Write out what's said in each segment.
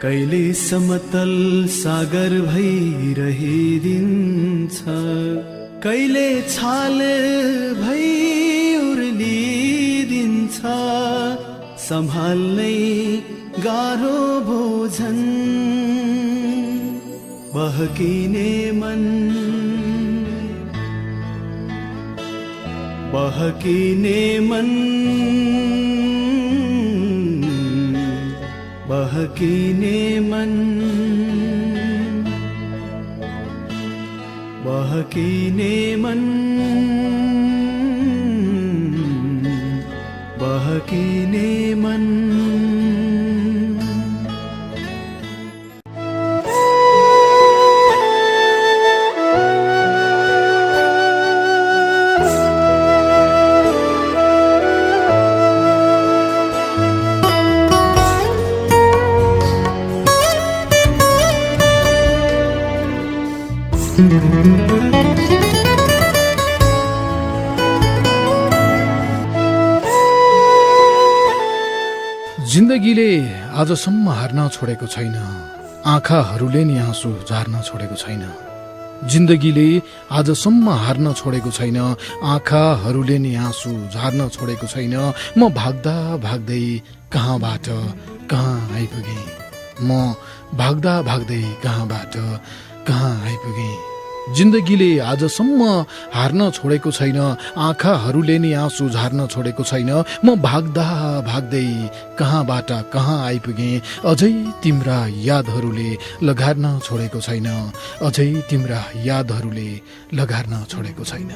कहिले समतल सागर भइरहिदिन्छ, कहिले छाल भई उर्लिदिन्छ, सम्हाल्नै गाह्रो भोजन। बहकिने मन, बहकिने मन, बहकिने मन, बहकिने मन, बहकिने मन। जिन्दगीले आजसम्म हार्न छोडेको छैन, आँखाहरूले नि आँसु झार्न छोडेको छैन। जिन्दगीले आजसम्म हार्न छोडेको छैन, आँखाहरूले नि आँसु झार्न छोडेको छैन। म भाग्दा भाग्दै कहाँबाट कहाँ आइपुगे, म भाग्दा भाग्दै कहाँबाट कहाँ आइपुगे। जिन्दगीले आजसम्म हार्न छोडेको छैन, आँखाहरूले नि आँसु झार्न छोडेको छैन। म भाग्दा भाग्दै कहाँबाट कहाँ आइपुगे, अझै तिम्रा यादहरूले लगार्न छोडेको छैन, अझै तिम्रा यादहरूले लगार्न छोडेको छैन।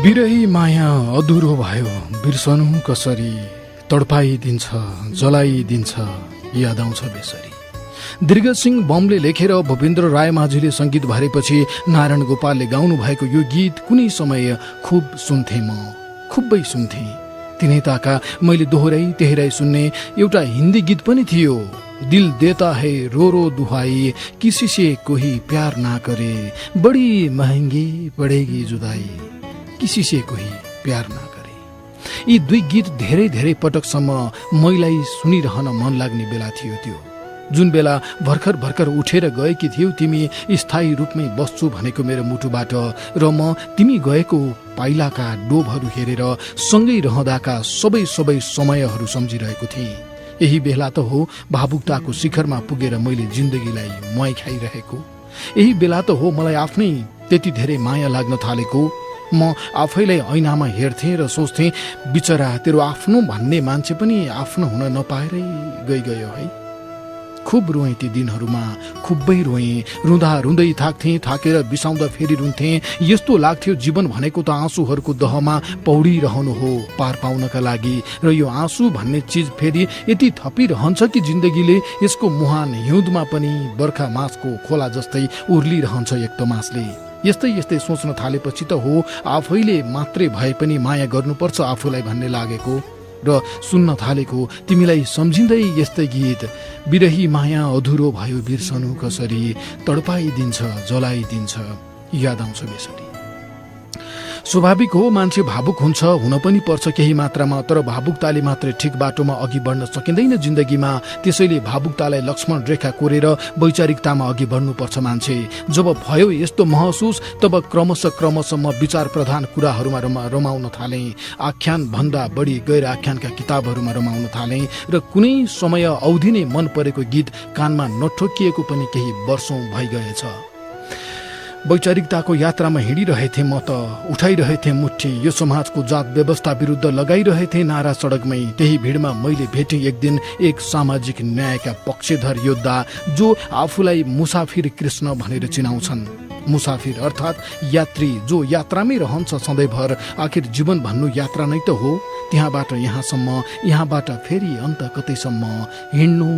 बिरही माया अधुरो भयो, बिर्सनु कसरी, तडपाइदिन्छ जलाइदिन्छ याद आउँछ बेसरी। दीर्घसिंह बमले लेखेर भूपेन्द्र रायमाझीले सङ्गीत भरेपछि नारायण गोपालले गाउनु भएको यो गीत कुनै समय खुब सुन्थे, म खुबै सुन्थे। तिनै ताका मैले दोहोऱ्याइ तेह्राइ सुन्ने एउटा हिन्दी गीत पनि थियो। दिल देता है रो रो दुहाई, किसी से कोही प्यार ना करे, बड़ी महँगी पड़ेगी जुदाई, किसी से कोही प्यार ना करे। यी दुई गीत धेरै धेरै पटकसम्म मैलाई सुनिरहन मन लाग्ने बेला थियो त्यो, जुन बेला भर्खर भर्खर उठेर गएकी थियौ तिमी। स्थायी रूपमै बस्छु भनेको मेरो मुटुबाट, र म तिमी गएको पाइलाका डोबहरू हेरेर सँगै रहँदाका सबै सबै समयहरू सम्झिरहेको थिएँ। यही बेला त हो भावुकताको शिखरमा पुगेर मैले जिन्दगीलाई मुहाई खाइरहेको। यही बेला त हो मलाई आफ्नै त्यति धेरै माया लाग्न थालेको। म आफैलाई ऐनामा हेर्थेँ र सोच्थेँ, बिचरा तेरो आफ्नो भन्ने मान्छे पनि आफ्नो हुन नपाएरै गयो है। खुब रोएँ ती दिनहरूमा, खुबै रोएँ। रुँदा रुँदै थाक्थेँ, थाकेर बिसाउँदा फेरि रुन्थेँ। यस्तो लाग्थ्यो जीवन भनेको त आँसुहरूको दहमा पौडिरहनु हो पार पाउनका लागि, र यो आँसु भन्ने चिज फेरि यति थपिरहन्छ कि जिन्दगीले यसको मुहान हिउँदमा पनि बर्खा मासको खोला जस्तै उर्लिरहन्छ एक तमासले। यस्तै यस्तै सोच्न थालेपछि त हो आफैले मात्रै भए पनि माया गर्नुपर्छ आफूलाई भन्ने लागेको, र सुन्न थालेको तिमीलाई सम्झिँदै यस्तै गीत। बिरही माया अधुरो भयो, बिर्सनु कसरी, तडपाइदिन्छ जलाइदिन्छ याद आउँछ बेसरी। स्वाभाविक हो मान्छे भावुक हुन्छ, हुन पनि पर्छ केही मात्रामा, तर भावुकताले मात्रै ठिक बाटोमा अघि बढ्न सकिँदैन जिन्दगीमा। त्यसैले भावुकतालाई लक्ष्मण रेखा कोरेर वैचारिकतामा अघि बढ्नुपर्छ मान्छे। जब भयो यस्तो महसुस, तब क्रमशः म विचार प्रधान कुराहरूमा रमाउन थालेँ। आख्यान भन्दा बढी गैर आख्यानका किताबहरूमा रमाउन थालेँ, र कुनै समय अवधि नै मन परेको गीत कानमा नठोकिएको पनि केही वर्षौं भइगएछ। वैचारिकताको यात्रामा हिँडिरहेथे म त, उठाइरहेथे मुट्ठी, यो समाजको जात व्यवस्था विरुद्ध लगाइरहेथे नारा सडकमै। त्यही भिडमा मैले भेटेँ एक दिन एक सामाजिक न्यायका पक्षधर योद्धा, जो आफूलाई मुसाफिर कृष्ण भनेर चिनाउँछन्। मुसाफिर अर्थात् यात्री, जो यात्रामै रहन्छ सधैँभर। आखिर जीवन भन्नु यात्रा नै त हो, त्यहाँबाट यहाँसम्म, यहाँबाट फेरि अन्त कतैसम्म हिँड्नु,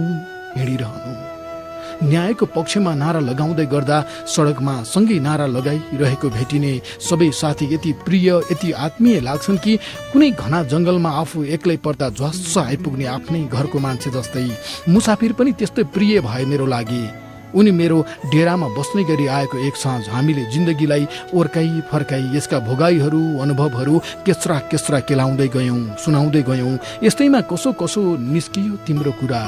हिँडिरहनु। न्यायको पक्षमा नारा लगाउँदै गर्दा सडकमा सँगै नारा लगाइरहेको भेटिने सबै साथी यति प्रिय यति आत्मीय लाग्छन् कि कुनै घना जङ्गलमा आफू एक्लै पर्दा ज्वास्स आइपुग्ने आफ्नै घरको मान्छे जस्तै मुसाफिर पनि त्यस्तै प्रिय भए मेरो लागि। उनी मेरो डेरामा बस्ने गरी आएको एक साँझ हामीले जिन्दगीलाई ओर्काई फर्काई यसका भोगाईहरू अनुभवहरू केस्रा केस्रा केलाउँदै गयौँ, सुनाउँदै गयौँ। यस्तैमा कसो कसो निस्कियो तिम्रो कुरा,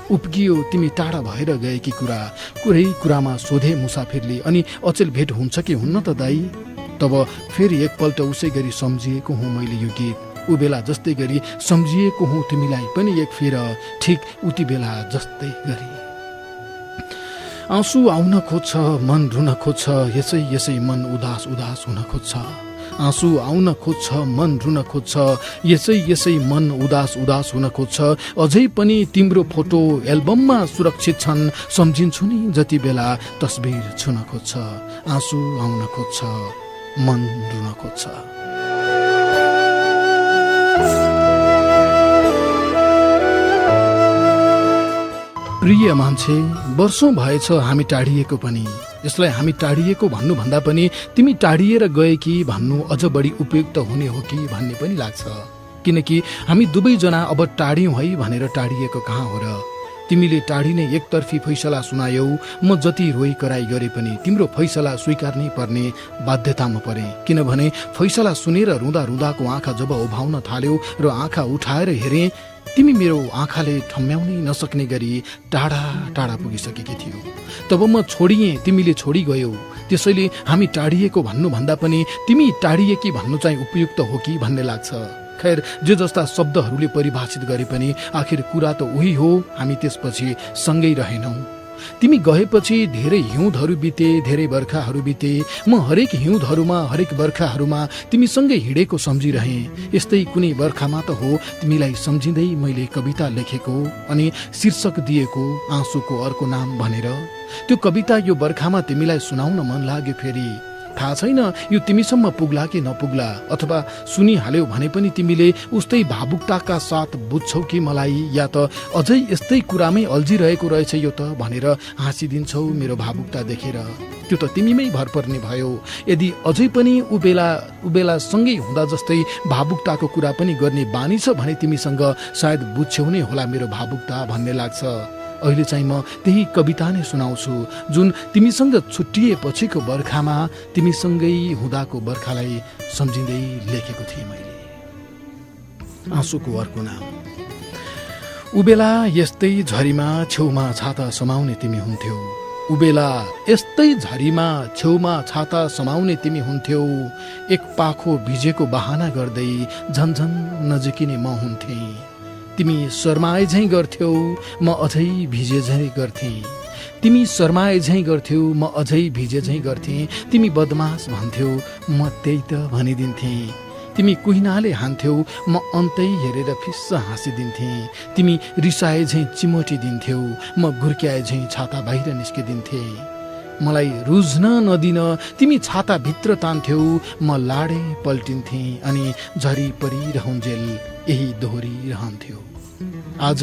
उप्कियो तिमी टाढा भएर गएकी कुरा। कुरै कुरामा सोधे मुसाफिरले, अनि अचेल भेट हुन्छ कि हुन्न त दाई? तब फेरि एकपल्ट उसै गरी सम्झिएको हुँ मैले यो गीत। ऊ बेला जस्तै गरी सम्झिएको हुँ तिमीलाई पनि एक फेर, ठिक उति बेला जस्तै गरी। आँसु आउन खोज्छ, मन रुन खोज्छ, यसै यसै मन उदास उदास हुन खोज्छ। आँसु आउन खोज्छ, मन रुन खोज्छ, यसै यसै मन उदास उदास हुन खोज्छ। अझै पनि तिम्रो फोटो एल्बममा सुरक्षित छन्, सम्झिन्छु नि जति बेला तस्बिर छुन खोज्छ। आँसु आउन खोज्छ, मन रुन खोज्छ। प्रिय मान्छे, वर्षौं भएछ हामी टाढिएको पनि। यसलाई हामी टाढिएको भन्नुभन्दा पनि तिमी टाढिएर गए कि भन्नु अझ बढी उपयुक्त हुने हो कि भन्ने पनि लाग्छ। किनकि हामी दुवैजना अब टाढियौँ है भनेर टाढिएको कहाँ हो र? तिमीले टाढिने एकतर्फी फैसला सुनायौ। म जति रोइ कराई गरे पनि तिम्रो फैसला स्वीकार्नै पर्ने बाध्यतामा परे। किनभने फैसला सुनेर रुँदा रुँदाको आँखा जब उभाउन थाल्यो र आँखा उठाएर हेरे, तिमी मेरो आँखाले ठम्म्याउनै नसक्ने गरी टाढा टाढा पुगिसकेकी थियौ। तब म छोडिएँ, तिमीले छोडी गयौ। त्यसैले हामी टाढिएको भन्नुभन्दा पनि तिमी टाढिएकी भन्नु चाहिँ उपयुक्त हो कि भन्ने लाग्छ। खैर, जे जस्ता शब्दहरूले परिभाषित गरे पनि आखिर कुरा त उही हो, हामी त्यसपछि सँगै रहेनौं। तिमी गएपछि धेरै हिउँदहरू बिते, धेरै बर्खाहरू बिते। म हरेक हिउँदहरूमा हरेक बर्खाहरूमा तिमीसँगै हिँडेको सम्झिरहेँ। यस्तै कुनै बर्खामा त हो तिमीलाई सम्झिँदै मैले कविता लेखेको अनि शीर्षक दिएको आँसुको अर्को नाम भनेर। त्यो कविता यो बर्खामा तिमीलाई सुनाउन मन लाग्यो। फेरि थाहा छैन यो तिमीसम्म पुग्ला कि नपुग्ला, अथवा सुनिहाल्यौ भने पनि तिमीले उस्तै भावुकताका साथ बुझ्छौ कि मलाई, या त अझै यस्तै कुरामै अल्झिरहेको रहेछ यो त भनेर हाँसिदिन्छौ मेरो भावुकता देखेर। त्यो त तिमीमै भर पर्ने भयो। यदि अझै पनि उबेला सँगै हुँदा जस्तै भावुकताको कुरा पनि गर्ने बानी छ भने तिमीसँग सायद बुझ्छौ नै होला मेरो भावुकता भन्ने लाग्छ। अहिले चाहिँ म त्यही कविता नै सुनाउँछु, जुन तिमीसँग छुट्टिएपछिको बर्खामा तिमीसँगै हुँदाको बर्खालाई सम्झिँदै लेखेको थिएँ मैले। आँसुको अर्को नाम। उबेला यस्तै झरीमा छेउमा छाता समाउने तिमी हुन्थ्यौ। उबेला यस्तै झरीमा छेउमा छाता समाउने तिमी हुन्थ्यौ। एक पाखो भिजेको बहाना गर्दै झन्झन नजिकिने म हुन्थेँ। तिमी शर्माए झैँ गर्थ्यौ, म अझै भिजे झैँ गर्थेँ। तिमी शर्माए झैँ गर्थ्यौ, म अझै भिजे झैँ गर्थेँ। तिमी बदमास भन्थ्यौ, म त्यही त भनिदिन्थेँ। तिमी कुहिनाले हान्थ्यौ, म अन्तै हेरेर फिस्स हाँसिदिन्थेँ। तिमी रिसाए झैँ चिमोटी दिन्थ्यौ, म घुर्क्याए झैँ छाता बाहिर निस्किदिन्थेँ। मलाई रुझ्न नदिन तिमी छाता भित्र तान्थ्यौ, म लाडे पल्टिन्थेँ अनि झरी परिरहुन्जेल यही दोहोरिरहन्थ्यो। आज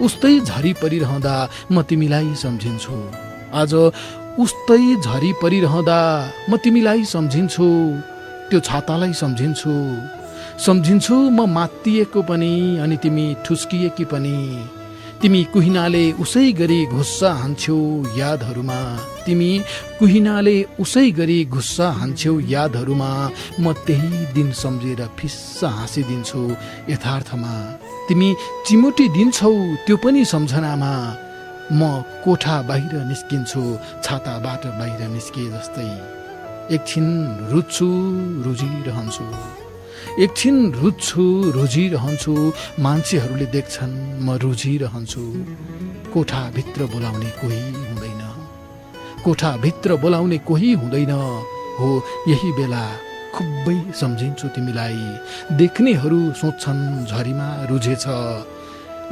उस्तै झरी परिरहँदा म तिमीलाई सम्झिन्छु। आज उस्तै झरी परिरहँदा म तिमीलाई सम्झिन्छु। त्यो छातालाई सम्झिन्छु। सम्झिन्छु म मात्तिएको पनि अनि तिमी ठुस्किएकी पनि। तिमी कुहिनाले उसै गरी घुस्सा हान्छौ यादहरूमा। तिमी कुहिनाले उसै गरी घुस्सा हान्छौ यादहरूमा। म त्यही दिन सम्झेर फिस्स हाँसिदिन्छु यथार्थमा। तिमी चिमोटी दिन्छौ त्यो पनि सम्झनामा। म कोठा बाहिर निस्किन्छु छाताबाट बाहिर निस्किए जस्तै। एकछिन रुच्छु रुझिरहन्छु, एकछिन रुच्छु रुझिरहन्छु। मान्छेहरूले देख्छन् म रुझिरहन्छु। कोठाभित्र बोलाउने कोही हुँदैन, कोठाभित्र बोलाउने कोही हुँदैन। हो यही बेला खुबै सम्झिन्छु तिमीलाई। देख्नेहरू सोच्छन् झरीमा रुझेछ।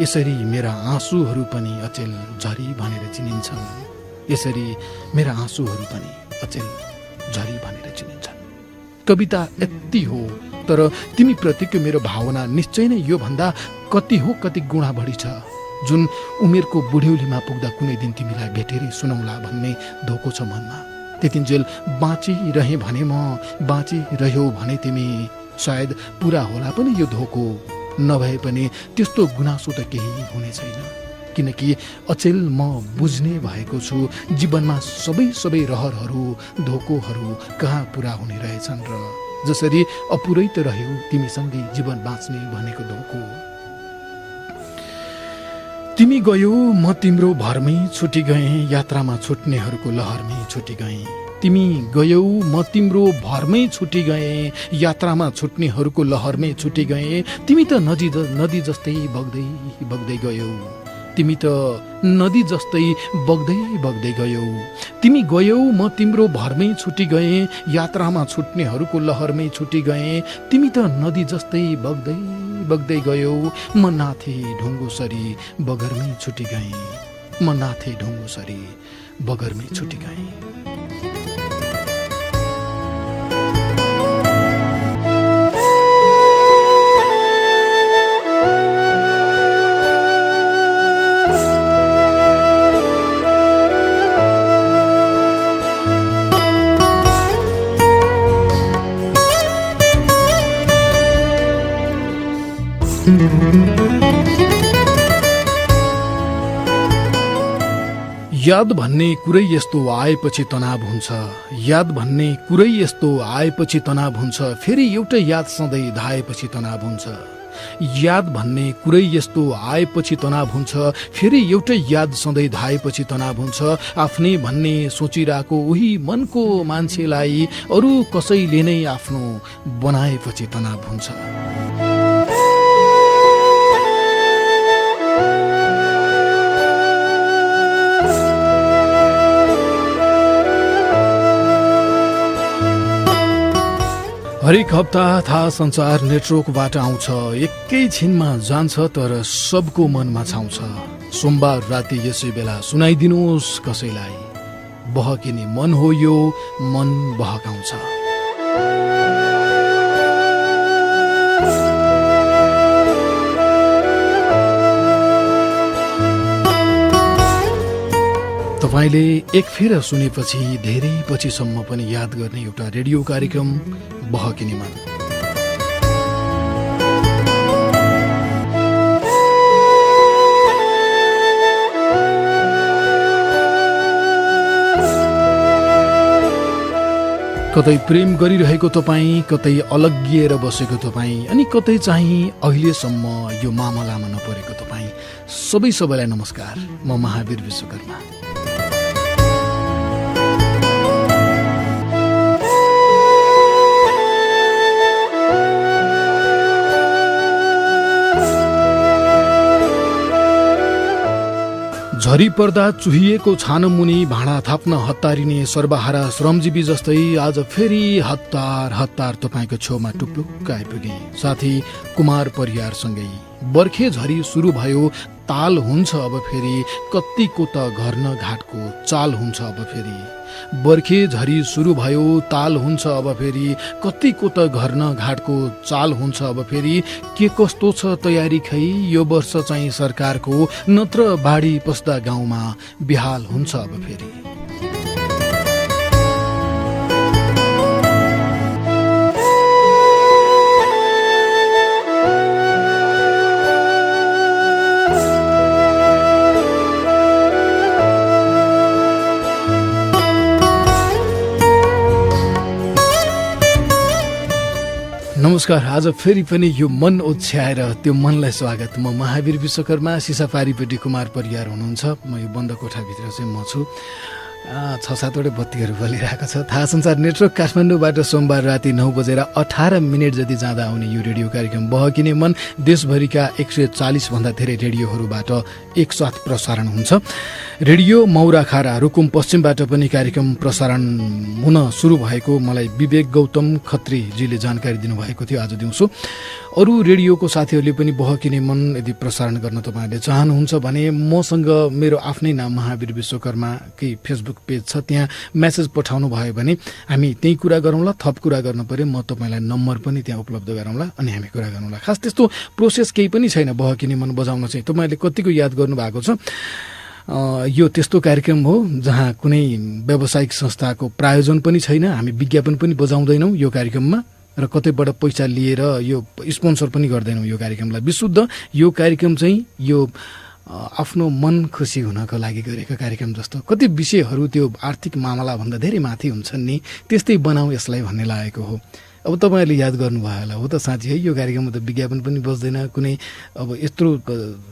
यसरी मेरा आँसुहरू पनि अचेल झरी भनेर चिनिन्छन्। यसरी मेरा आँसुहरू पनि अचेल झरी भनेर चिनिन्छन्। कविता यति हो, तर तिमी प्रतिको मेरो भावना निश्चय नै यो भन्दा कति हो कति गुणा बढी छ। जुन उमेरको बुढ्यौलीमा पुग्दा कुनै दिन तिमीलाई भेटेरै सुनौला भन्ने धोको छ मनमा। त्यतिन्जेल बाँचिरहे भने म, बाँचिरह्यौ भने तिमी, सायद पुरा होला पनि यो धोको, नभए पनि त्यस्तो गुनासो त केही हुने छैन। किनकि अचेल म बुझ्ने भएको छु जीवनमा सबै रहरहरू, धोकोहरू कहाँ पुरा हुने रहेछन् र जसरी अपुरै त रह्यौ तिमीसँगै जीवन बाँच्ने भनेको धोको। तिमी गयौ म तिम्रो भरमै छुटी गएँ, यात्रामा छुट्नेहरूको लहरमै छुटी गएँ। तिमी गयौ म तिम्रो भरमै छुटी गएँ, यात्रामा छुट्नेहरूको लहरमै छुटी गएँ। तिमी त नदी जस्तै बग्दै बग्दै गयौ, तिमी त नदी जस्तै बग्दै बग्दै गयौ। तिमी गयौ म तिम्रो भरमै छुटी गएँ, यात्रामा छुट्नेहरूको लहरमै छुटी गएँ। तिमी त नदी जस्तै बग्दै बग्दै गयौ, म नाथे ढुङ्गो सरी बगरमै छुटी गएँ, म नाथे ढुङ्गो सरी बगरमै छुटी गएँ। याद भन्ने कुरै यस्तो आएपछि तनाव हुन्छ, याद भन्ने कुरै यस्तो आएपछि तनाव हुन्छ, फेरि एउटै याद सधैँ धाएपछि तनाव हुन्छ। याद भन्ने कुरै यस्तो आएपछि तनाव हुन्छ, फेरि एउटै याद सधैँ धाएपछि तनाव हुन्छ। आफ्नै भन्ने सोचिरहेको उही मनको मान्छेलाई अरू कसैले नै आफ्नो बनाएपछि तनाव हुन्छ। हरेक हप्ता थाहा संचार नेटवर्कबाट आउँछ, एकैछिनमा जान्छ तर सबको मनमा छाउँछ। सोमबार राति यसै बेला सुनाइदिनुहोस् कसैलाई, बहकिने मन हो यो, मन बहकाउँछ। तपाईले एक फेर सुनेपछि धेरै पछिसम्म पनि याद गर्ने एउटा रेडियो कार्यक्रम बहकिने मन। कतै प्रेम गरिरहेको तपाईँ, कतै अलग्गिएर बसेको तपाईँ, अनि कतै चाहिँ अहिलेसम्म यो मामलामा नपरेको तपाईँ, सबैलाई नमस्कार। म महावीर विश्वकर्मा। झरी पर्दा चुहिएको छानो मुनि भाँडा थाप्न हतारिने सर्वहारा श्रमजीवी जस्तै आज फेरि हतार तपाईँको छेउमा टुप्लुक्क आइपुगे। साथी कुमार परियारसँगै बर्खे झरी सुरु भयो, ताल हुन्छ अब फेरि, कत्तिको त घर न घाटको चाल हुन्छ अब फेरि। बर्खे झरी सुरु भयो, ताल हुन्छ अब फेरि, कत्तिको त घर न घाटको चाल हुन्छ अब फेरि। के कस्तो छ तयारी खै यो वर्ष चाहिँ सरकारको, नत्र बाढी पस्दा गाउँमा बिहाल हुन्छ अब फेरि। नमस्कार। आज फेरि पनि यो मन ओछ्याएर त्यो मनलाई स्वागत। म महावीर विश्वकर्मा, सिसापारीपट्टि कुमार परियार हुनुहुन्छ। म यो बन्द कोठाभित्र चाहिँ म छु। 6-7 वटा बत्तीहरू बलिरहेको छ। थाहा संचार नेटवर्क काठमाडौँबाट सोमबार राति 9:18 जति जाँदा आउने यो रेडियो कार्यक्रम बहकिने मन देशभरिका 140 भन्दा धेरै रेडियोहरूबाट एकसाथ प्रसारण हुन्छ। रेडियो मौराखारा रुकुम पश्चिमबाट पनि कार्यक्रम प्रसारण हुन सुरु भएको मलाई विवेक गौतम खत्रीजीले जानकारी दिनुभएको थियो आज दिउँसो। अरू रेडियोको साथीहरूले पनि बहकिने मन यदि प्रसारण गर्न तपाईँहरूले चाहनुहुन्छ भने मसँग मेरो आफ्नै नाम महावीर विश्वकर्मा, केही फेसबुक फेसबुक पेज छ, त्यहाँ मेसेज पठाउनु भयो भने हामी त्यही कुरा गरौँला। थप कुरा गर्नु पर्यो म तपाईँलाई नम्बर पनि त्यहाँ उपलब्ध गराउँला अनि हामी कुरा गरौँला। खास त्यस्तो प्रोसेस केही पनि छैन। बहकिने मन बजाउन चाहिँ तपाईँले कतिको याद गर्नु भएको छ, यो त्यस्तो कार्यक्रम हो जहाँ कुनै व्यावसायिक संस्थाको प्रायोजन पनि छैन, हामी विज्ञापन पनि बजाउँदैनौँ यो कार्यक्रममा र कतैबाट पैसा लिएर यो स्पोन्सर पनि गर्दैनौँ यो कार्यक्रमलाई। विशुद्ध यो कार्यक्रम चाहिँ यो आफ्नो मन खुसी हुनको लागि गरेको कार्यक्रम जस्तो। कति विषयहरू त्यो आर्थिक मामलाभन्दा धेरै माथि हुन्छन् नि, त्यस्तै बनाऊ यसलाई भन्ने लागेको हो। अब तपाईँहरूले याद गर्नुभयो होला, हो त साँच्ची है, यो कार्यक्रममा त विज्ञापन पनि बज्दैन कुनै। अब यत्रो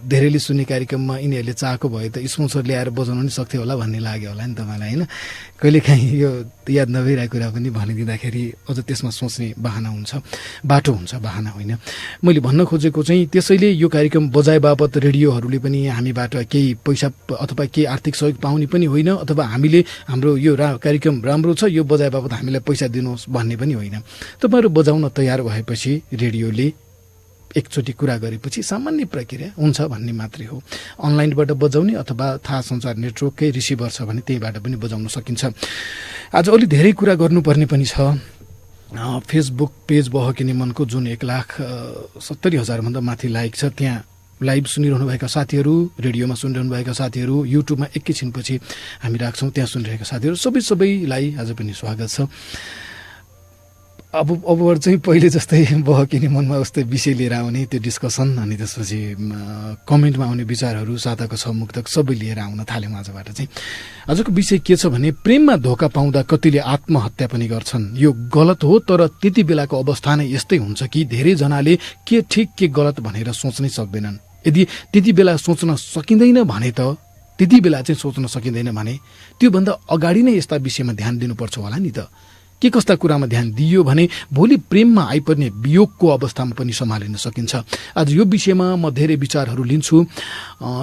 धेरैले सुन्ने कार्यक्रममा यिनीहरूले चाहेको भए त स्पोन्सर ल्याएर बजाउनु नि सक्थ्यो होला भन्ने लाग्यो होला नि तपाईँलाई, होइन? कहिलेकाहीँ यो याद नभइरहेको कुरा पनि भनिदिँदाखेरि अझ त्यसमा सोच्ने बाहना हुन्छ, बाटो हुन्छ, बाहना होइन। मैले भन्न खोजेको चाहिँ त्यसैले यो कार्यक्रम बजाए बापत रेडियोहरूले पनि हामीबाट केही पैसा अथवा केही आर्थिक सहयोग पाउने पनि होइन, अथवा हामीले हाम्रो यो कार्यक्रम राम्रो छ यो बजाए बापत हामीलाई पैसा दिनुहोस् भन्ने पनि होइन। तपाईँहरू बजाउन तयार भएपछि रेडियोले एकचोटि कुरा गरेपछि सामान्य प्रक्रिया हुन्छ भन्ने मात्रै हो। अनलाइनबाट बजाउने अथवा थाहा सञ्चार नेटवर्ककै रिसिभर छ भने त्यहीबाट पनि बजाउन सकिन्छ। आज अलि धेरै कुरा गर्नुपर्ने पनि छ। फेसबुक पेज बहकिने मनको जुन 1,70,000 भन्दा माथि लाइक छ, त्यहाँ लाइभ सुनिरहनु भएका साथीहरू, रेडियोमा सुनिरहनु भएका साथीहरू, युट्युबमा एकैछिनपछि हामी राख्छौँ त्यहाँ सुनिरहेका साथीहरू सबैलाई आज पनि स्वागत छ। अब चाहिँ पहिले जस्तै बहकिने मनमा उस्तै विषय लिएर आउने त्यो डिस्कसन अनि त्यसपछि कमेन्टमा आउने विचारहरू, साताको छ मुक्तक सबै लिएर आउन थाल्यौँ। आजबाट चाहिँ आजको विषय के छ भने प्रेममा धोका पाउँदा कतिले आत्महत्या पनि गर्छन्। यो गलत हो, तर त्यति बेलाको अवस्था नै यस्तै हुन्छ कि धेरैजनाले के ठिक के गलत भनेर सोच्नै सक्दैनन्। यदि त्यति बेला सोच्न सकिँदैन भने त त्यति बेला चाहिँ सोच्न सकिँदैन भने त्योभन्दा अगाडि नै यस्ता विषयमा ध्यान दिनुपर्छ होला नि त। के कस्ता कुरामा ध्यान दियो भने भोलि प्रेममा आइपर्ने वियोगको अवस्थामा पनि सम्हालिन सकिन्छ। आज यो विषयमा म धेरै विचारहरू लिन्छु।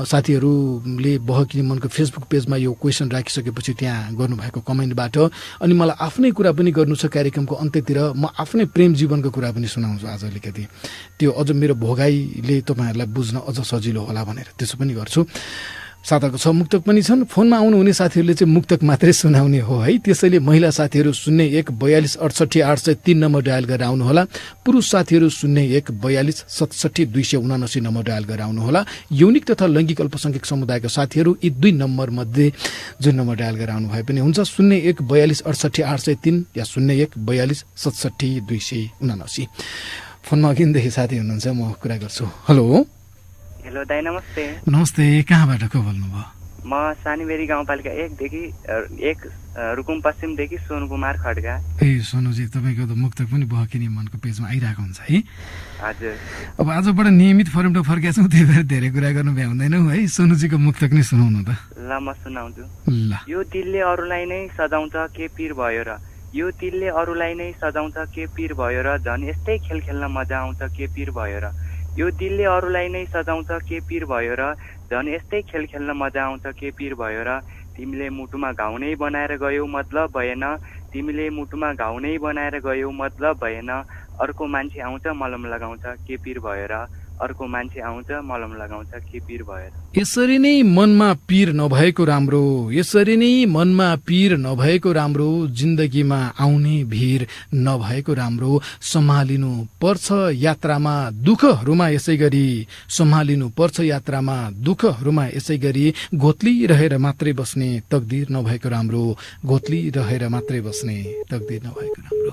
साथीहरूले बहकिने मनको फेसबुक पेजमा यो क्वेसन राखिसकेपछि त्यहाँ गर्नुभएको कमेन्टबाट अनि मलाई आफ्नै कुरा पनि गर्नु छ। कार्यक्रमको अन्त्यतिर म आफ्नै प्रेम जीवनको कुरा पनि सुनाउँछु आज अलिकति, त्यो अझ मेरो भोगाईले तपाईँहरूलाई बुझ्न अझ सजिलो होला भनेर त्यसो पनि गर्छु। साताको छ मुक्तक पनि छन्। फोनमा आउनुहुने साथीहरूले चाहिँ मुक्तक मात्रै सुनाउने हो है, त्यसैले महिला साथीहरू 0142686803 नम्बर डायल गरेर आउनुहोला। पुरुष साथीहरू 0142676279 नम्बर डायल गरेर आउनुहोला। यौनिक तथा लैङ्गिक अल्पसंख्यक समुदायका साथीहरू यी 2 नम्बर मध्ये जुन नम्बर डायल गरेर आउनु भए पनि हुन्छ, 0142686803 या 0142676279। फोनमा अघिदेखि साथी हुनुहुन्छ, म कुरा गर्छु। हेलो हेलो दाइ, नमस्ते। नमस्ते, कहाँबाट को बोल्नुभयो? म सानीबेरी गाउँपालिका 1 रुकुम पश्चिमदेखि सोनु कुमार खड्का। ए सोनुजी, तपाईँको त मुक्तक पनि बहकिने मनको पेजमा आइरहेको हुन्छ है? हजुर। अब आजबाट नियमित फर्ममा फर्केका छौँ, त्यही भएर धेरै कुरा गर्नु भ्याउँदैनौँ है। सोनुजीको मुक्तक नै सुनाउनु त। ल म सुनाउँछु। ल। यो दिलले अरूलाई नै सजाउँछ के पीर भयो र, यो दिलले अरूलाई नै सजाउँछ के पीर भयो र, झन् यस्तै खेल खेल्न मजा आउँछ के पीर भयो र, यो दिलले अरूलाई नै सजाउँछ के पीर भयो र, झन् यस्तै खेल खेल्न मजा आउँछ के पीर भयो र, तिमीले मुटुमा घाउ नै बनाएर गयौ मतलब भएन, तिमीले मुटुमा घाउ नै बनाएर गयौ मतलब भएन, अर्को मान्छे आउँछ मलम लगाउँछ के पीर भयो र, अर्को मान्छे आउँछ मलम लगाउँछ के पीर भयो र। यसरी नै मनमा पीर नभएको राम्रो, यसरी नै मनमा पीर नभएको राम्रो, जिन्दगीमा आउने भीर नभएको राम्रो, सम्हालिनु पर्छ यात्रामा दुःखहरूमा यसै गरी, सम्हालिनु पर्छ यात्रामा दुःखहरूमा यसै गरी, घोत्ली रहेर मात्रै बस्ने तकदिर नभएको राम्रो, घोत्ली रहेर मात्रै बस्ने तकदिर नभएको राम्रो।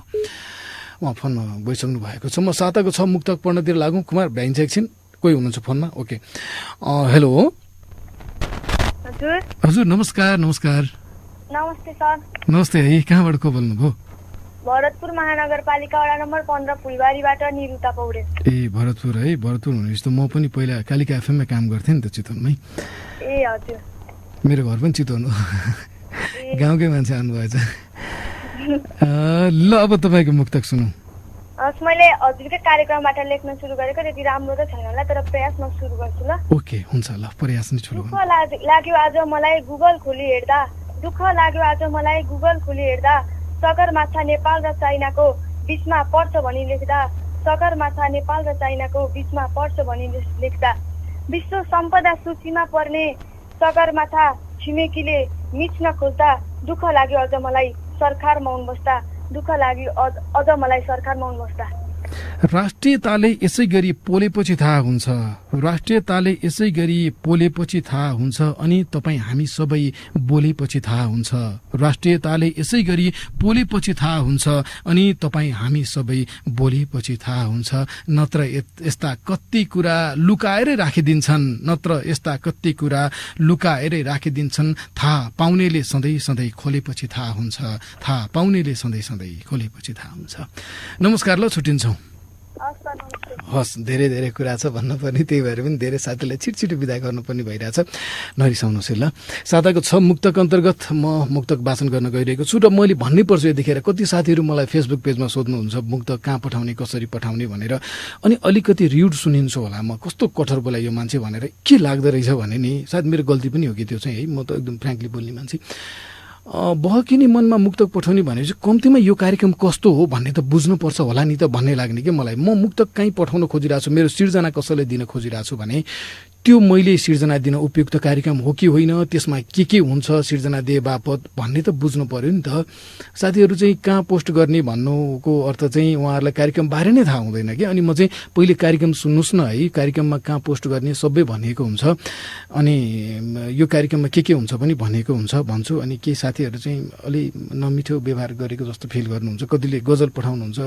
उहाँ फोनमा गइसक्नु भएको छ। म साताको छ मुक्तक पढ्नतिर लागौँ। कुमार भ्याइन्छ एकछिन, कोही हुनुहुन्छ फोनमा? ओके। हेलो हजुर। हजुर नमस्कार। नमस्कार। नमस्ते सर। नमस्ते है, कहाँबाट को बोल्नुभयो? भरतपुर महानगरपालिका वडा नम्बर 15 फुलबारीबाट निरुता पौडेल। ए भरतपुर है, भरतपुर हुनुहुन्छ त। म पनि पहिला कालिका एफएममा काम गर्थेँ नि त, चितवनमै। ए हजुर। मेरो घर पनि चितवन हो, गाउँकै मान्छे आउनुभएछ। ल अब तपाईँको मुक्तक सुनौ। मैले हजुरकै कार्यक्रमबाट लेख्न सुरु गरेको, त्यति राम्रो त छैन होला, तर प्रयास म सुरु गर्छु ल। ओके, हुन्छ ल, प्रयास नै ठुलो। दुःख लाग्यो आज मलाई गुगल खोली हेर्दा, दुःख लाग्यो आज मलाई गुगल खोली हेर्दा, सगरमाथा नेपाल र चाइनाको बीचमा पर्छ भनी लेख्दा, सगरमाथा नेपाल र चाइनाको बीचमा पर्छ भनी लेख्दा, विश्व सम्पदा सूचीमा पर्ने सगरमाथा छिमेकीले मिच्न खोज्दा, दुःख लाग्यो अझ मलाई सरकार मौन बस्दा, दुःख लाग्यो अझ मलाई सरकार मौन बस्दा। राष्ट्रियताले यसै गरी पोलेपछि थाहा हुन्छ, राष्ट्रियताले यसै गरी पोलेपछि थाहा हुन्छ, अनि तपाईँ हामी सबै बोलेपछि थाहा हुन्छ। राष्ट्रियताले यसै गरी पोलेपछि थाहा हुन्छ, अनि तपाईँ हामी सबै बोलेपछि थाहा हुन्छ। नत्र यस्ता कति कुरा लुकाएरै राखिदिन्छन्, नत्र यस्ता कति कुरा लुकाएरै राखिदिन्छन्। थाहा पाउनेले सधैँ सधैँ खोलेपछि थाहा हुन्छ, थाहा पाउनेले सधैँ सधैँ खोलेपछि थाहा हुन्छ। नमस्कार, ल छुट्टिन्छौँ। हस्, धेरै धेरै कुरा छ भन्नुपर्ने, त्यही भएर पनि धेरै साथीलाई छिटछिटो विदा गर्नुपर्ने भइरहेछ, नरिसाउनुहोस् है ल। साताको 6 मुक्तक अन्तर्गत म मुक्तक वाचन गर्न गइरहेको छु र मैले भन्नै पर्छ यतिखेर कति साथीहरू मलाई फेसबुक पेजमा सोध्नुहुन्छ मुक्तक कहाँ पठाउने, कसरी पठाउने भनेर। अनि अलिकति रिउड सुनिन्छु होला, म कस्तो कठोर बोला यो मान्छे भनेर के लाग्दो रहेछ भने नि, सायद मेरो गल्ती पनि हो कि त्यो चाहिँ है, म त एकदम फ्रेङ्कली बोल्ने मान्छे। बहकिनी मनमा मुक्तक पठाउने भनेपछि कम्तीमा यो कार्यक्रम कस्तो हो भन्ने त बुझ्नुपर्छ होला नि त भन्ने लाग्ने कि मलाई। म मुक्तक कहीँ पठाउन खोजिरहेको छु, मेरो सिर्जना कसैलाई दिन खोजिरहेको छु भने त्यो मैले सिर्जना दिन उपयुक्त कार्यक्रम हो कि होइन, त्यसमा के हुन्छ सिर्जना दिए बापत भन्ने त बुझ्नु पर्यो नि त। साथीहरू चाहिँ कहाँ पोस्ट गर्ने भन्नुको अर्थ चाहिँ उहाँहरूलाई कार्यक्रम बारे नै थाहा हुँदैन कि। अनि म चाहिँ पहिले कार्यक्रम सुन्नुहोस् न है, कार्यक्रममा कहाँ पोस्ट गर्ने सबै भनिएको हुन्छ, अनि यो कार्यक्रममा के हुन्छ पनि भनिएको हुन्छ भन्छु। अनि केही साथीहरू चाहिँ अलि नमिठो व्यवहार गरेको जस्तो फिल गर्नुहुन्छ, कतिले गजल पठाउनुहुन्छ,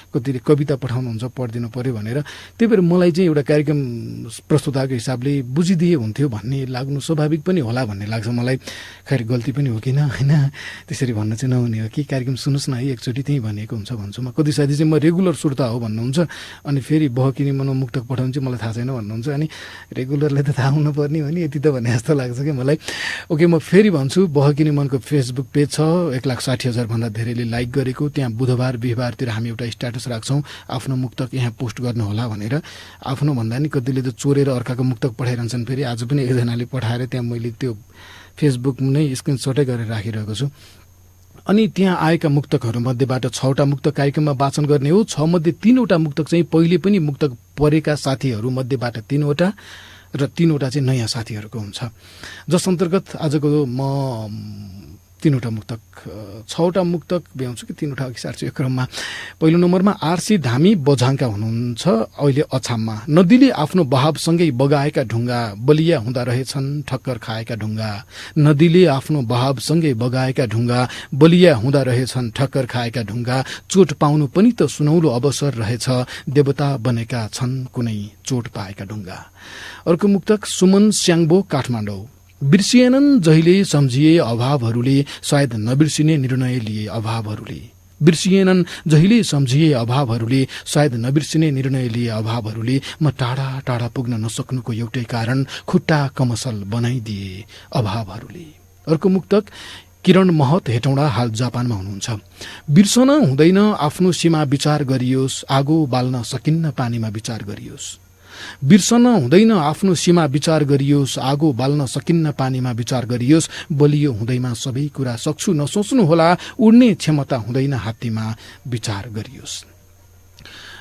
कतिले कविता पठाउनुहुन्छ पढिदिनु पर्यो भनेर। त्यही भएर मलाई चाहिँ एउटा कार्यक्रम प्रस्तुताको हिसाबले बुझिदिए हुन्थ्यो भन्ने लाग्नु स्वाभाविक पनि होला भन्ने लाग्छ मलाई। खैर गल्ती पनि हो किन होइन, त्यसरी भन्न चाहिँ नहुने हो कि। कार्यक्रम सुन्नुहोस् न है, एकचोटि त्यहीँ भनेको हुन्छ भन्छु म। कति साथी चाहिँ म रेगुलर श्रोता हो भन्नुहुन्छ, अनि फेरि बहकिनी मनमा मुक्तक पठाउनु चाहिँ मलाई थाहा छैन भन्नुहुन्छ। अनि रेगुलरलाई त थाहा हुनुपर्ने हो नि, यति त भने जस्तो लाग्छ कि मलाई। ओके, म फेरि भन्छु, बहकिनी मनको फेसबुक पेज छ, 1,60,000 भन्दा धेरैले लाइक गरेको। त्यहाँ बुधबार बिहिबारतिर हामी एउटा स्ट्याटस राख्छौँ, आफ्नो मुक्तक यहाँ पोस्ट गर्नु होला भनेर। आफ्नो भन्दा नि कतिले त चोरेर अर्काको मुक्तक पठाइरहन्छन्। फेरि आज पनि एकजनाले पठाएर त्यहाँ मैले त्यो फेसबुक नै स्क्रिनसटै गरेर राखिरहेको छु। अनि त्यहाँ आएका मुक्तकहरूमध्येबाट 6वटा मुक्तक कार्यक्रममा वाचन गर्ने हो। 6 मध्ये 3वटा मुक्तक चाहिँ पहिले पनि मुक्तक पढेका साथीहरूमध्येबाट 3वटा र 3वटा चाहिँ नयाँ साथीहरूको हुन्छ, जस अन्तर्गत आजको म 3वटा मुक्तक 6वटा मुक्तक भ्याउँछु कि 3वटा अघि सार्छु एक क्रममा। पहिलो नम्बरमा आरसी धामी बझाङका हुनुहुन्छ, अहिले अछाममा। नदीले आफ्नो बहावसँगै बगाएका ढुङ्गा बलिया हुँदा रहेछन् ठक्कर खाएका ढुङ्गा। नदीले आफ्नो बहावसँगै बगाएका ढुङ्गा बलिया हुँदा रहेछन् ठक्कर खाएका ढुङ्गा। चोट पाउनु पनि त सुनौलो अवसर रहेछ, देवता बनेका छन् कुनै चोट पाएका ढुङ्गा। अर्को मुक्तक सुमन स्याङ्बो, काठमाडौँ। बिर्सिएनन् जहिले सम्झिए अभावहरूले, सायद नबिर्सिने निर्णय लिए अभावहरूले। बिर्सिएनन् जहिले सम्झिए अभावहरूले, सायद नबिर्सिने निर्णय लिए अभावहरूले। म टाढा टाढा पुग्न नसक्नुको एउटै कारण, खुट्टा कमसल बनाइदिए अभावहरूले। अर्को मुक्तक किरण महत, हेटौँडा, हाल जापानमा हुनुहुन्छ। बिर्सन हुँदैन आफ्नो सीमा विचार गरियोस्, आगो बाल्न सकिन्न पानीमा विचार गरियोस्। बिर्सन हुँदैन आफ्नो सीमा विचार गरियोस्, आगो बाल्न सकिन्न पानीमा विचार गरियोस्। बलियो हुँदैमा सबै कुरा सक्छु नसोच्नु होला, उड्ने क्षमता हुँदैन हात्तीमा विचार गरियोस्।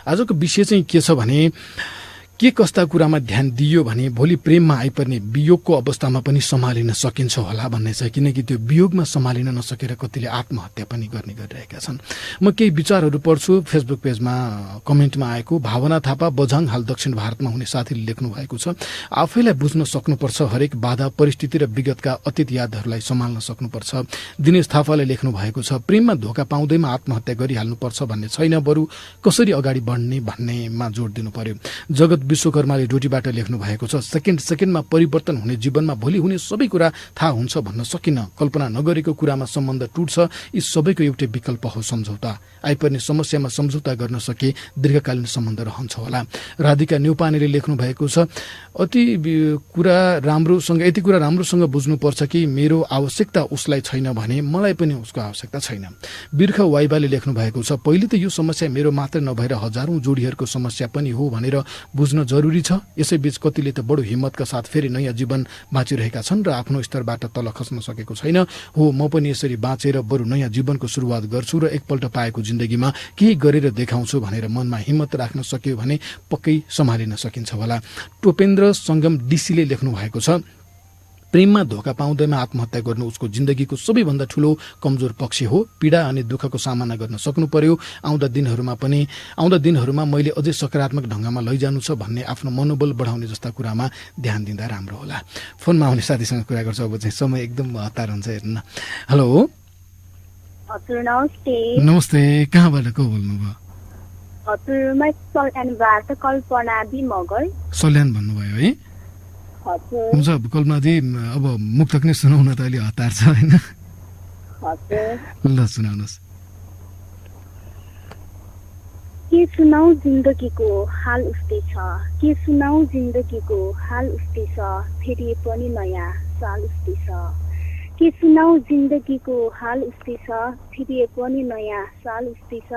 आजको विषय चाहिँ के छ भने के कस्ता कुरामा ध्यान दियो भने भोलि प्रेममा आइपर्ने वियोगको अवस्थामा पनि सम्हालिन सकिन्छ होला भन्ने छ। किनकि त्यो वियोगमा सम्हालिन नसकेर कतिले आत्महत्या पनि गर्ने गरिरहेका छन्। म केही विचारहरू पढ्छु फेसबुक पेजमा कमेन्टमा आएको। भावना थापा, बझाङ, हाल दक्षिण भारतमा हुने साथीले लेख्नु भएको छ। आफैलाई बुझ्न सक्नुपर्छ, हरेक बाधा परिस्थिति र विगतका अतीत यादहरूलाई सम्हाल्न सक्नुपर्छ। दिनेश थापाले लेख्नु भएको छ, प्रेममा धोका पाउँदैमा आत्महत्या गरिहाल्नुपर्छ भन्ने छैन, बरु कसरी अगाडि बढ्ने भन्नेमा जोड दिनु पर्यो। जगत विश्वकर्माले डोटीबाट लेख्नु भएको छ, सेकेन्डमा परिवर्तन हुने जीवनमा भोलि हुने सबै कुरा थाहा हुन्छ भन्न सकिन्न। कल्पना नगरेको कुरामा सम्बन्ध टुट्छ, यी सबैको एउटै विकल्प हो सम्झौता। आइपर्ने समस्यामा सम्झौता गर्न सके दीर्घकालीन सम्बन्ध रहन्छ होला। राधिका न्यौपानेले लेख्नु भएको छ, यति कुरा राम्रोसँग बुझ्नुपर्छ कि मेरो आवश्यकता उसलाई छैन भने मलाई पनि उसको आवश्यकता छैन। बिर्ख वाइबाले लेख्नु भएको छ, पहिले त यो समस्या मेरो मात्र नभएर हजारौं जोडीहरूको समस्या पनि हो भनेर बुझ्न जरुरी छ। यसैबीच कतिले त बडो हिम्मतका साथ फेरि नयाँ जीवन बाँचिरहेका छन् र आफ्नो स्तरबाट तल खस्न सकेको छैन। हो, म पनि यसरी बाँचेर बरु नयाँ जीवनको सुरुवात गर्छु र एकपल्ट पाएको जिन्दगीमा केही गरेर देखाउँछु भनेर मनमा हिम्मत राख्न सक्यो भने पक्कै सम्हालिन सकिन्छ होला। टोपेन्द्र संगम डीसीले लेख्नु भएको छ, प्रेममा धोका पाउँदैमा आत्महत्या गर्नु उसको जिन्दगीको सबैभन्दा ठूलो कमजोर पक्ष हो। पीडा अनि दुःखको सामना गर्न सक्नु पर्यो। आउँदा दिनहरूमा मैले अझै सकारात्मक ढंगमा लैजानु छ भन्ने आफ्नो मनोबल बढाउने जस्ता कुरामा ध्यान दिँदा राम्रो होला। फोनमा आउने साथीसँग कुरा गर्छु। अब चाहिँ समय एकदम हतार हुन्छ हेर्नु न। हेलो हजुर नमस्ते। नमस्ते, कहाँबाट को बोल्नुभयो? हजुर म सल्यानबाट कल्पना बी मगर। सल्यान भन्नुभयो है? हजुर हुन्छ कल्पनाजी, अब मुक्तक नै सुनाउन त अलि हतार छ हैन? हजुर ल सुनाउनुहोस्। के सुनाऊ जिन्दगीको हाल उस्तै छ, के सुनाऊ जिन्दगीको हाल उस्तै छ, फेरि पनि नयाँ साल उस्तै छ। के सुनाऊ जिन्दगीको हाल उस्तै छ, फेरि पनि नयाँ साल उस्तै छ।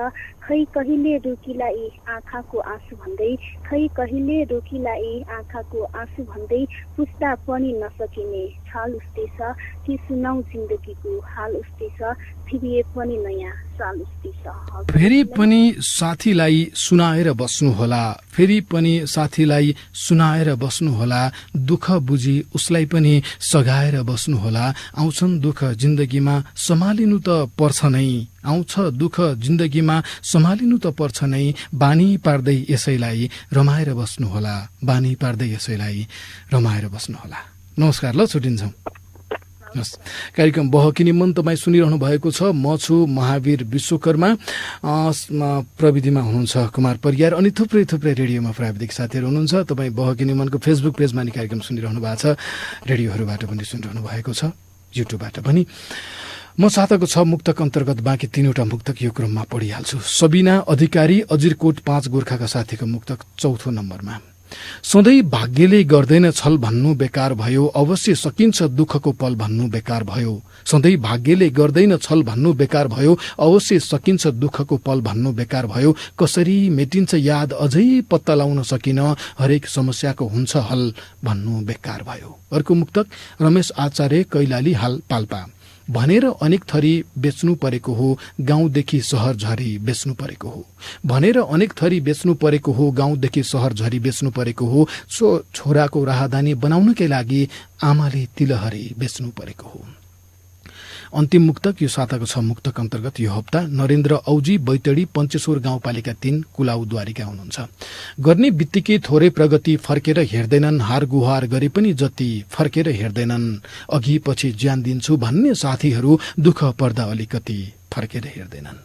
खै कहिले रोकिला यी आँखाको आँसु भन्दै, खै कहिले रोकिला यी आँखाको आँसु भन्दै, पुस्ता पनि नसकिने छाल उस्तै छ। के सुनाऊ जिन्दगीको हाल उस्तै छ, फेरि पनि नयाँ साल उस्तै छ। फेरि पनि साथीलाई सुनाएर बस्नुहोला, फेरि पनि साथीलाई सुनाएर बस्नुहोला, दुःख बुझी उसलाई पनि सघाएर बस्नुहोला। आउँछन् दुःख जिन्दगीमा सम्हालिनु त पर्छ नै, आउँछ दुःख जिन्दगीमा सम्हालिनु त पर्छ नै। बानी पार्दै यसैलाई रमाएर बस्नुहोला, बानी पार्दै यसैलाई रमाएर बस्नुहोला। नमस्कार, ल छुटिन्छौँ। कार्यक्रम बहकिनी मन तपाईँ सुनिरहनु भएको छ। म छु महावीर विश्वकर्मा, प्रविधिमा हुनुहुन्छ कुमार परियार अनि थुप्रै रेडियोमा प्राविधिक साथीहरू हुनुहुन्छ। तपाईँ बहकिनी मनको फेसबुक पेजमा नि कार्यक्रम सुनिरहनु भएको छ, रेडियोहरूबाट पनि सुनिरहनु भएको छ, युट्युबबाट पनि। म साताको 6 मुक्तक अन्तर्गत बाँकी 3वटा मुक्तक यो क्रममा पढिहाल्छु। सबिना अधिकारी, अजिरकोट 5 गोर्खाका साथीको मुक्तक 4थो नम्बरमा। सधैँ भाग्यले गर्दैन छल भन्नु बेकार भयो, अवश्य सकिन्छ दुःखको पल भन्नु बेकार भयो। सधैँ भाग्यले गर्दैन छल भन्नु बेकार भयो, अवश्य सकिन्छ दुःखको पल भन्नु बेकार भयो। कसरी मेटिन्छ याद अझै पत्ता लाउन सकिन, हरेक समस्याको हुन्छ हल भन्नु बेकार भयो। अर्को मुक्तक रमेश आचार्य, कैलाली, हाल पाल्पा। भनेर अनेक थरी बेच्नु परेको हो, गाउँदेखि सहर झरी बेच्नु परेको हो। भनेर अनेक थरी बेच्नु परेको हो, गाउँदेखि सहर झरी बेच्नु परेको हो। छोराको राहदानी बनाउनकै लागि आमाले तिलहरी बेच्नु परेको हो। अन्तिम मुक्तक यो साताको 6 मुक्तक अन्तर्गत यो हप्ता नरेन्द्र औजी, बैतडी, पञ्चेश्वर गाउँपालिका 3 कुलाउद्वारीका हुनुहुन्छ। गर्ने बित्तिकै थोरै प्रगति, फर्केर हेर्दैनन्, हार गुहार गरे पनि जति फर्केर हेर्दैनन्। अघि पछि ज्यान दिन्छु भन्ने साथीहरू दुःख पर्दा अलिकति फर्केर हेर्दैनन्।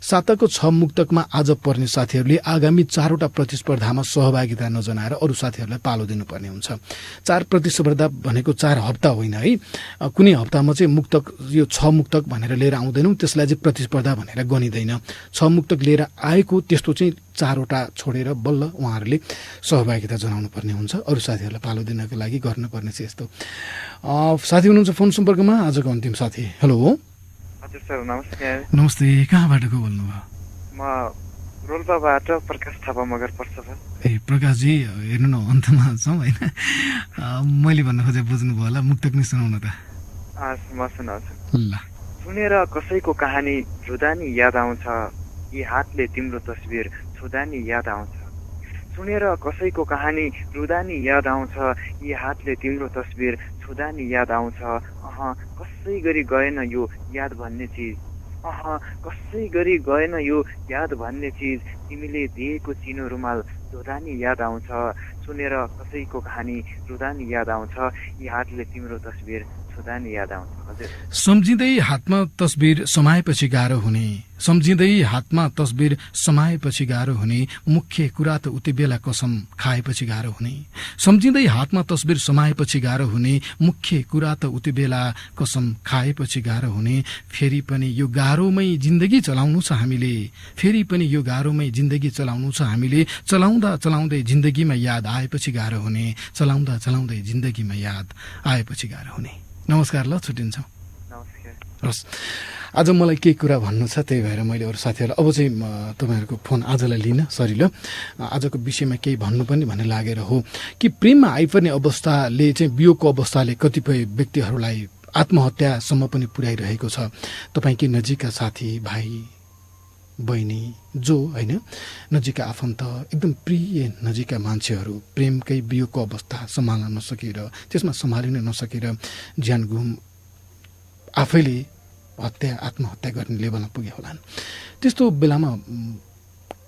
साताको 6 मुक्तकमा आज पर्ने साथीहरूले आगामी 4वटा प्रतिस्पर्धामा सहभागिता नजनाएर अरू साथीहरूलाई पालो दिनुपर्ने हुन्छ। 4 प्रतिस्पर्धा भनेको 4 हप्ता होइन है। कुनै हप्तामा चाहिँ मुक्तक यो 6 मुक्तक भनेर लिएर आउँदैनौँ, त्यसलाई चाहिँ प्रतिस्पर्धा भनेर गनिँदैन। 6 मुक्तक लिएर आएको त्यस्तो चाहिँ 4वटा छोडेर बल्ल उहाँहरूले सहभागिता जनाउनु पर्ने हुन्छ। अरू साथीहरूलाई पालो दिनको लागि गर्नुपर्ने चाहिँ यस्तो। साथी हुनुहुन्छ फोन सम्पर्कमा, आजको अन्तिम साथी। हेलो। हजुर सर नमस्कार। नमस्ते, कहाँबाट को बोल्नुभयो? म रोल्पाबाट प्रकाश थापा मगर पर्छ सर। ए प्रकाशजी, हेर्नु न अन्तमा छौँ होइन, मैले भन्न खोजे बुझ्नुभयो होला, मुक्तक नै सुनाउन त। म सुनाउँछु। ल। सुनेर कसैको कहानी रुदा नि याद आउँछ, यी हातले तिम्रो तस्बिर छुदा नि याद आउँछ। सुनेर कसैको कहानी रुदा नि याद आउँछ, यी हातले तिम्रो तस्बिर छुदा नि याद आउँछ। कसै गरी गएन यो याद भन्ने चिज, कसै गरी गएन यो याद भन्ने चिज। तिमीले दिएको चिनो रुमाल धुदा नि याद आउँछ। सुनेर कसैको कहानी रुदा नि याद आउँछ, यी हातले तिम्रो तस्बिर छुदा नि याद आउँछ। हजुर। सम्झिँदै हातमा तस्बिर समाएपछि गाह्रो हुने, सम्झिँदै हातमा तस्बिर समाएपछि गाह्रो हुने। मुख्य कुरा त उति बेला कसम खाएपछि गाह्रो हुने। सम्झिँदै हातमा तस्बिर समाएपछि गाह्रो हुने। मुख्य कुरा त उति बेला कसम खाएपछि गाह्रो हुने। फेरि पनि यो गाह्रोमै जिन्दगी चलाउनु छ हामीले, फेरि पनि यो गाह्रोमै जिन्दगी चलाउनु छ हामीले। चलाउँदा चलाउँदै जिन्दगीमा याद आएपछि गाह्रो हुने, चलाउँदा चलाउँदै जिन्दगीमा याद आएपछि गाह्रो हुने। नमस्कार, ल छुट्टिन्छौँ। नमस्कार। हस्, आज मलाई केही कुरा भन्नु छ, त्यही भएर मैले अरू साथीहरूलाई अब चाहिँ तपाईँहरूको फोन आजलाई लिन सरिलो। आजको विषयमा केही भन्नु पनि भन्ने लागेर हो कि प्रेममा आइपर्ने अवस्थाले चाहिँ वियोगको अवस्थाले कतिपय व्यक्तिहरूलाई आत्महत्यासम्म पनि पुर्याइरहेको छ। तपाईँकै नजिकका साथी भाइ बहिनी जो होइन नजिकका आफन्त एकदम प्रिय नजिकका मान्छेहरू प्रेमकै वियोगको अवस्था सम्हाल्न नसकेर त्यसमा सम्हालिन नसकेर ज्यान गुम आफैले आत्महत्या गर्ने लेभलमा पुगे होलान्। त्यस्तो बेलामा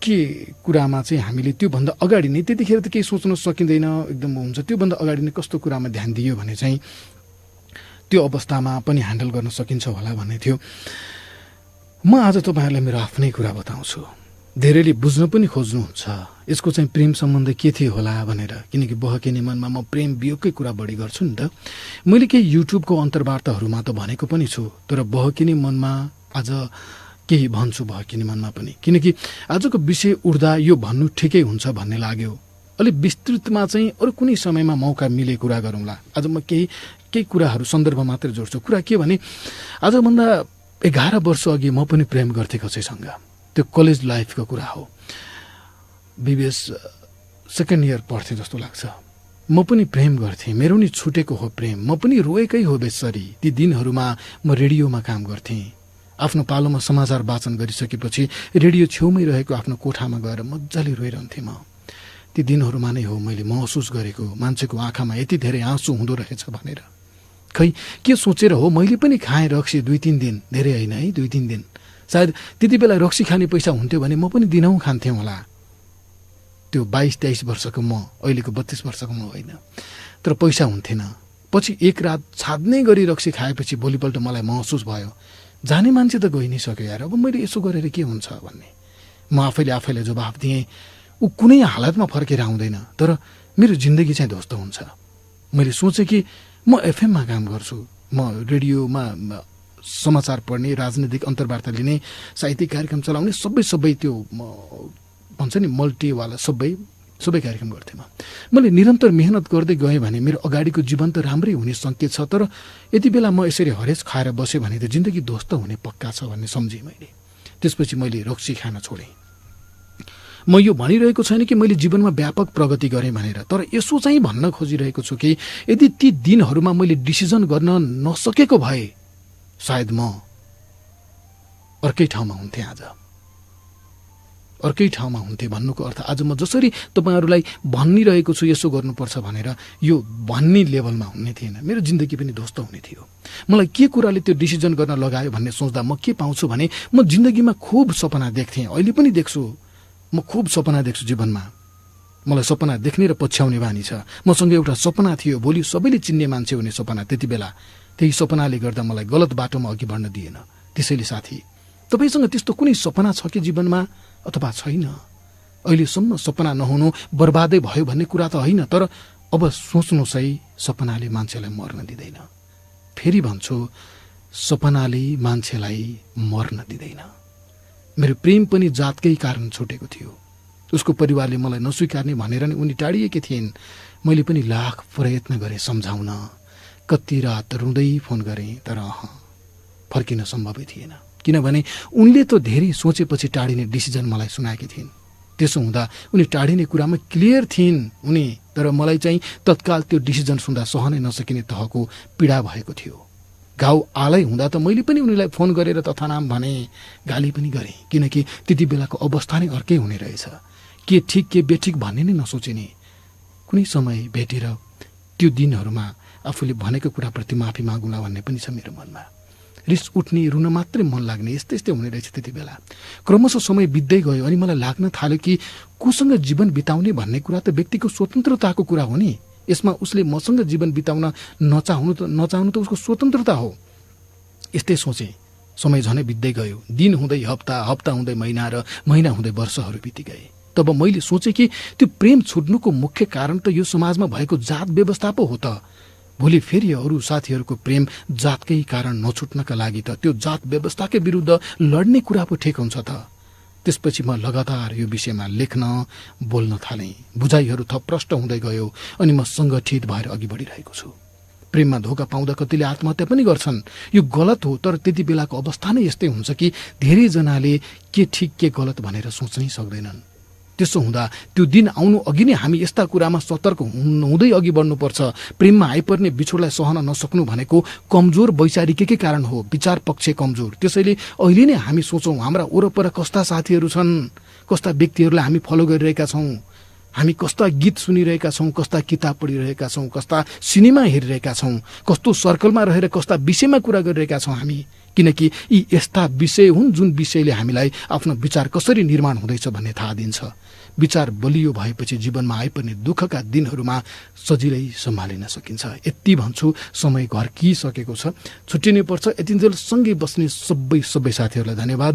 के कुरामा चाहिँ हामीले त्योभन्दा अगाडि नै त्यतिखेर त केही सोच्न सकिँदैन एकदम हुन्छ, त्योभन्दा अगाडि नै कस्तो कुरामा ध्यान दियो भने चाहिँ त्यो अवस्थामा पनि ह्यान्डल गर्न सकिन्छ होला भन्ने थियो। म आज तपाईँहरूलाई मेरो आफ्नै कुरा बताउँछु। धेरैले बुझ्न पनि खोज्नुहुन्छ यसको चाहिँ प्रेम सम्बन्ध के थियो होला भनेर, किनकि बहकिने मनमा म प्रेम वियोगकै कुरा बढी गर्छु नि त। मैले केही युट्युबको अन्तर्वार्ताहरूमा त भनेको पनि छु, तर बहकिने मनमा आज केही भन्छु बहकिने मनमा पनि, किनकि आजको विषय उड्दा यो भन्नु ठिकै हुन्छ भन्ने लाग्यो। अलिक विस्तृतमा चाहिँ अरू कुनै समयमा मौका मिले कुरा गरौँला। आज म केही कुराहरू सन्दर्भ मात्रै जोड्छु। कुरा के भने आजभन्दा 11 वर्ष अघि म पनि प्रेम गर्थेँ कसैसँग। त्यो कलेज लाइफको कुरा हो। बीबीएस सेकेन्ड इयर पढ्थेँ जस्तो लाग्छ। म पनि प्रेम गर्थेँ, मेरो नि छुटेको हो प्रेम, म पनि रोएकै हो बेसरी। ती दिनहरूमा म रेडियोमा काम गर्थेँ। आफ्नो पालोमा समाचार वाचन गरिसकेपछि रेडियो छेउमै रहेको आफ्नो कोठामा गएर मजाले रोइरहन्थेँ म। ती दिनहरूमा नै हो मैले महसुस गरेको मान्छेको आँखामा यति धेरै आँसु हुँदो रहेछ भनेर। खै के सोचेर हो मैले पनि खाएँ रक्सी 2-3 दिन, धेरै होइन है 2-3 दिन। सायद त्यति बेला रक्सी खाने पैसा हुन्थ्यो भने म पनि दिनहुँ खान्थेँ होला। त्यो 22-23 वर्षको म, अहिलेको 32 वर्षको म होइन, तर पैसा हुन्थेन। पछि एक रात छाड्ने गरी रक्सी खाएपछि भोलिपल्ट मलाई महसुस भयो जाने मान्छे त गइ नै सक्यो यार, अब मैले यसो गरेर के हुन्छ भन्ने। म आफैले जवाफ दिएँ ऊ कुनै हालतमा फर्केर आउँदैन, तर मेरो जिन्दगी चाहिँ ध्वस्त हुन्छ। मैले सोचेँ कि म एफएममा काम गर्छु, म रेडियोमा समाचार पढ्ने, राजनीतिक अन्तर्वार्ता लिने, साहित्यिक कार्यक्रम चलाउने, सबै त्यो भन्छ नि मल्टीवाला सबै कार्यक्रम गर्थेँ म। मैले निरन्तर मेहनत गर्दै गएँ भने मेरो अगाडिको जीवन त राम्रै हुने सङ्केत छ, तर यति बेला म यसरी हरेस खाएर बसेँ भने त जिन्दगी ध्वस्त हुने पक्का छ भन्ने सम्झेँ मैले। त्यसपछि मैले रक्सी खान छोडेँ। म यो भनिरहेको छैन कि मैले जीवनमा व्यापक प्रगति गरेँ भनेर, तर यसो चाहिँ भन्न खोजिरहेको छु कि यदि ती दिनहरूमा मैले डिसिजन गर्न नसकेको भए सायद म अर्कै ठाउँमा हुन्थेँ। आज अर्कै ठाउँमा हुन्थेँ भन्नुको अर्थ आज म जसरी तपाईँहरूलाई भनिरहेको छु यसो गर्नुपर्छ भनेर यो भन्ने लेभलमा हुने थिएन। मेरो जिन्दगी पनि ध्वस्त हुने थियो। मलाई के कुराले त्यो डिसिजन गर्न लगायो भन्ने सोच्दा म के पाउँछु भने म जिन्दगीमा खुब सपना देख्थेँ, अहिले पनि देख्छु। म खुब सपना देख्छु जीवनमा। मलाई सपना देख्ने र पछ्याउने बानी छ। मसँग एउटा सपना थियो, भोलि सबैले चिन्ने मान्छे हुने सपना। त्यति बेला त्यही सपनाले गर्दा मलाई गलत बाटोमा अघि बढ्न दिएन। त्यसैले साथी, तपाईँसँग त्यस्तो कुनै सपना छ कि जीवनमा अथवा छैन? अहिलेसम्म सपना नहुनु बर्बादै भयो भन्ने कुरा त होइन, तर अब सोच्नुहोस् है, सपनाले मान्छेलाई मर्न दिँदैन। फेरि भन्छु, सपनाले मान्छेलाई मर्न दिँदैन। मेरो प्रेम पनि जातकै कारण छुटेको थियो। उसको परिवारले मलाई नस्वीकार्ने भनेर नै उनी टाढिएकी थिइन्। मैले पनि लाख प्रयत्न गरेँ सम्झाउन, कति रात रुँदै फोन गरेँ, तर फर्किन सम्भवै थिएन। किनभने उनले त धेरै सोचेपछि टाढिने डिसिजन मलाई सुनाएकी थिइन्। त्यसो हुँदा उनी टाढिने कुरामा क्लियर थिइन् उनी, तर मलाई चाहिँ तत्काल त्यो डिसिजन सुन्दा सहनै नसकिने तहको पीडा भएको थियो। घाउ आलै हुँदा त मैले पनि उनीलाई फोन गरेर तथानाम भने, गाली पनि गरेँ, किनकि त्यति बेलाको अवस्था नै अर्कै हुने रहेछ। के ठिक के बेठिक भन्ने नै नसोचिने। कुनै समय भेटेर त्यो दिनहरूमा आफूले भनेको कुराप्रति माफी मागुला भन्ने पनि छ मेरो मनमा। रिस उठ्ने, रुन मात्रै मन लाग्ने, यस्तै हुने रहेछ त्यति बेला। क्रमशः समय बित्दै गयो अनि मलाई लाग्न थाल्यो कि कोसँग जीवन बिताउने भन्ने कुरा त व्यक्तिको स्वतन्त्रताको कुरा हो नि। यसमा उसले मसँग जीवन बिताउन नचाहनु त उसको स्वतन्त्रता हो। यस्तै सोचे। समय झनै बित्दै गयो। दिन हुँदै हप्ता, हप्ता हुँदै महिना र महिना हुँदै वर्षहरू बिति गए। तब मैले सोचेँ कि त्यो प्रेम छुट्नुको मुख्य कारण त यो समाजमा भएको जात व्यवस्था पो हो त। भोलि फेरि अरू साथीहरूको प्रेम जातकै कारण नछुट्नका लागि त त्यो जात व्यवस्थाकै विरुद्ध लड्ने कुरा पो ठिक हुन्छ त। त्यसपछि म लगातार यो विषयमा लेख्न, बोल्न थालेँ। बुझाइहरू थप प्रष्ट हुँदै गयो अनि म सङ्गठित भएर अघि बढिरहेको छु। प्रेममा धोका पाउँदा कतिले आत्महत्या पनि गर्छन्। यो गलत हो, तर त्यति बेलाको अवस्था नै यस्तै हुन्छ कि धेरैजनाले के ठिक के गलत भनेर सोच्नै सक्दैनन्। त्यसो हुँदा त्यो दिन आउनु अघि नै हामी यस्ता कुरामा सतर्क हुँदै अघि बढ्नुपर्छ। प्रेममा आइपर्ने बिछोडलाई सहन नसक्नु भनेको कमजोर वैचारिककै कारण हो, विचार पक्ष कमजोर। त्यसैले अहिले नै हामी सोचौँ हाम्रा वरपर कस्ता साथीहरू छन्, कस्ता व्यक्तिहरूलाई हामी फलो गरिरहेका छौँ, हामी कस्ता गीत सुनिरहेका छौँ, कस्ता किताब पढिरहेका छौँ, कस्ता सिनेमा हेरिरहेका छौँ, कस्तो सर्कलमा रहेर कस्ता विषयमा कुरा गरिरहेका छौँ हामी। किनकि यी यस्ता विषय हुन् जुन विषयले हामीलाई आफ्नो विचार कसरी निर्माण हुँदैछ भन्ने थाहा दिन्छ। विचार बलियो भएपछि जीवनमा आइपर्ने दुःखका दिनहरूमा सजिलै सम्हालिन सकिन्छ। यति भन्छु, समय घर्किसकेको छ, छुट्टिनै पर्छ। यतिन्जेल सँगै बस्ने सबै साथीहरूलाई धन्यवाद।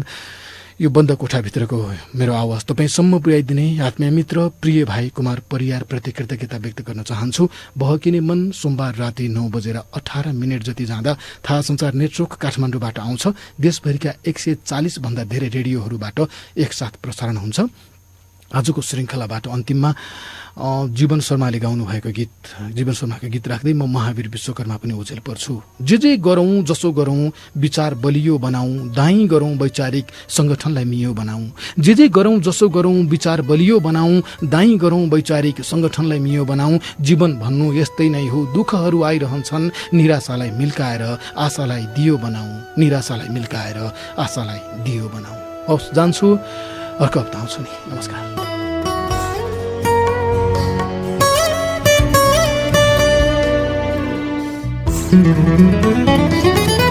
यो बन्द कोठाभित्रको मेरो आवाज तपाईँसम्म पुर्याइदिने आत्मीय मित्र प्रिय भाइ कुमार परियारप्रति कृतज्ञता व्यक्त गर्न चाहन्छु। बहकिने मन सोमबार राति 9:18 जति जाँदा थाहा संचार नेटवर्क काठमाडौँबाट आउँछ। देशभरिका 140 भन्दा धेरै रेडियोहरूबाट एकसाथ प्रसारण हुन्छ। आजको श्रृङ्खलाबाट अन्तिममा जीवन शर्माले गाउनु भएको गीत, जीवन शर्माको गीत राख्दै म महावीर विश्वकर्मा पनि ओझेल पर्छु। जे गरौँ जसो गरौँ विचार बलियो बनाऊ, दाई गरौँ वैचारिक संगठनलाई मियो बनाऊ। जे गरौँ जसो गरौँ विचार बलियो बनाऊ, दाई गरौँ वैचारिक संगठनलाई मियो बनाऊ। जीवन भन्नु यस्तै नै हो, दुःखहरू आइरहन्छन्, निराशालाई मिल्काएर आशालाई दियो बनाऊ, निराशालाई मिल्काएर आशालाई दियो बनाऊ। हवस्, जान्छु, अर्को हप्ता आउँछु नि। नमस्कार। Thank you.